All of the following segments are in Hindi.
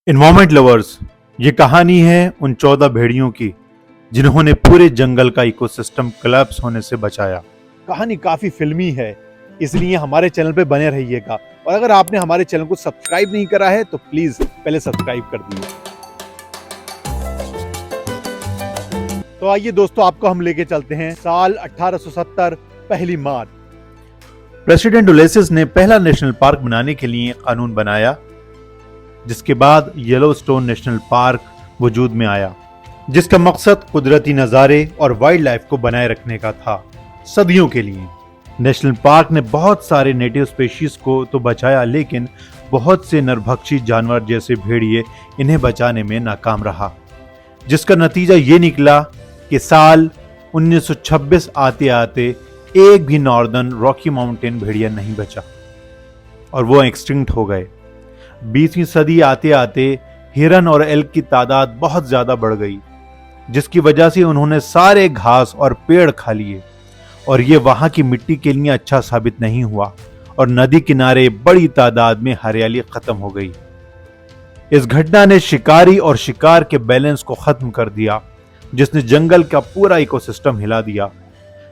इन्वायरमेंट लवर्स, ये कहानी है उन 14 भेड़ियों की जिन्होंने पूरे जंगल का इकोसिस्टम कोलैप्स होने से बचाया। कहानी काफी फिल्मी है, इसलिए हमारे चैनल पे बने रहिएगा। और अगर आपने हमारे चैनल को सब्सक्राइब नहीं करा है तो प्लीज पहले सब्सक्राइब कर दीजिए। तो आइए दोस्तों, आपको हम लेके चलते हैं साल 1870, पहली मार्च। प्रेसिडेंट उलेसिस ने पहला नेशनल पार्क बनाने के लिए कानून बनाया, जिसके बाद येलोस्टोन नेशनल पार्क वजूद में आया, जिसका मकसद कुदरती नज़ारे और वाइल्ड लाइफ को बनाए रखने का था सदियों के लिए। नेशनल पार्क ने बहुत सारे नेटिव स्पीशीज को तो बचाया, लेकिन बहुत से नरभक्षी जानवर जैसे भेड़िए इन्हें बचाने में नाकाम रहा, जिसका नतीजा ये निकला कि साल 1926 आते आते एक भी नॉर्दर्न रॉकी माउंटेन भेड़िया नहीं बचा और वो एक्सटिंक्ट हो गए। 20वीं सदी आते आते हिरन और एल्क की तादाद बहुत ज्यादा बढ़ गई, जिसकी वजह से उन्होंने सारे घास और पेड़ खा लिए और ये वहां की मिट्टी के लिए अच्छा साबित नहीं हुआ और नदी किनारे बड़ी तादाद में हरियाली खत्म हो गई। इस घटना ने शिकारी और शिकार के बैलेंस को खत्म कर दिया, जिसने जंगल का पूरा इकोसिस्टम हिला दिया।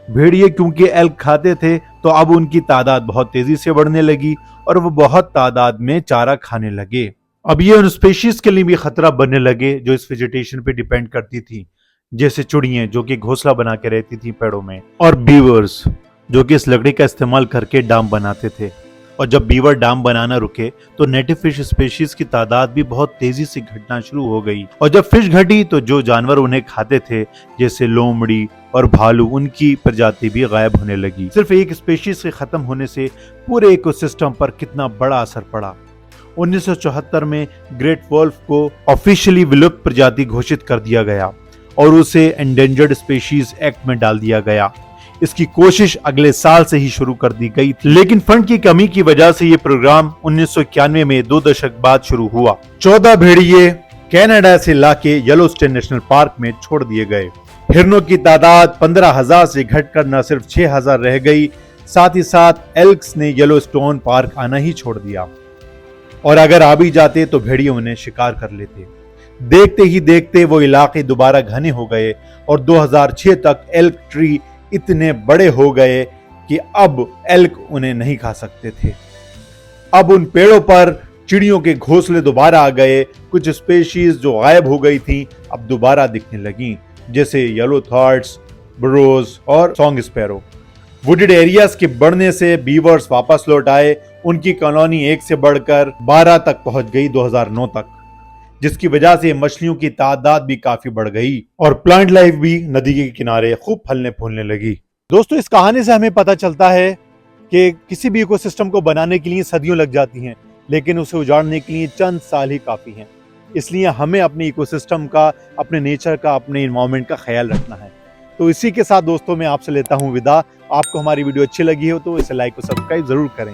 भेड़िए क्योंकि एल्क खाते थे तो अब उनकी तादाद बहुत तेजी से बढ़ने लगी और वो बहुत तादाद में चारा खाने लगे। अब ये उन स्पीशीज के लिए भी खतरा बनने लगे जो इस वेजिटेशन पे डिपेंड करती थी, जैसे चिड़ियां जो कि घोंसला बना के रहती थी पेड़ों में, और बीवर्स जो कि इस लकड़ी का इस्तेमाल करके डाम बनाते थे। और जब बीवर डाम बनाना रुके तो नेटिव फिश स्पीशीज की तादाद भी बहुत तेजी से घटना शुरू हो गई। और जब फिश घटी तो जो जानवर उन्हें खाते थे जैसे लोमड़ी और भालू, उनकी प्रजाति भी गायब होने लगी। सिर्फ एक स्पीशीज के खत्म होने से पूरे इकोसिस्टम पर कितना बड़ा असर पड़ा। 1974 में ग्रेट वोल्फ को ऑफिशियली विलुप्त प्रजाति घोषित कर दिया गया और उसे एंडेंजर्ड स्पीशीज एक्ट में डाल दिया गया। इसकी कोशिश अगले साल से ही शुरू कर दी गई थी, लेकिन फंड की कमी की वजह से ये प्रोग्राम 1991 में 2 दशक बाद शुरू हुआ। 14 भेड़िए कनाडा से लाके येलोस्टोन नेशनल पार्क में छोड़ दिए गए। हिरनों की तादाद 15,000 से घटकर न सिर्फ 6,000 रह गई, साथ ही साथ एल्क्स ने येलोस्टोन पार्क आना ही छोड़ दिया और अगर आ भी जाते तो भेड़िए उन्हें शिकार कर लेते। देखते ही देखते वो इलाके दोबारा घने हो गए और 2006 तक एल्क ट्री इतने बड़े हो गए कि अब एल्क उन्हें नहीं खा सकते थे। अब उन पेड़ों पर चिड़ियों के घोंसले दोबारा आ गए। कुछ स्पीशीज जो गायब हो गई थी अब दोबारा दिखने लगी, जैसे येलो थ्रॉट्स, बरोज और सॉन्ग स्पैरो। वुडेड एरियाज के बढ़ने से बीवर्स वापस लौट आए। उनकी कॉलोनी 1 से बढ़कर 12 तक पहुंच गई 2009 तक, जिसकी वजह से मछलियों की तादाद भी काफी बढ़ गई और प्लांट लाइफ भी नदी के किनारे खूब फलने फूलने लगी। दोस्तों, इस कहानी से हमें पता चलता है कि किसी भी इकोसिस्टम को बनाने के लिए सदियों लग जाती हैं, लेकिन उसे उजाड़ने के लिए चंद साल ही काफी हैं। इसलिए हमें अपने इकोसिस्टम का, अपने नेचर का, अपने एनवायरनमेंट का ख्याल रखना है। तो इसी के साथ दोस्तों मैं आपसे लेता हूं विदा। आपको हमारी वीडियो अच्छी लगी हो तो इसे लाइक और सब्सक्राइब जरूर करें।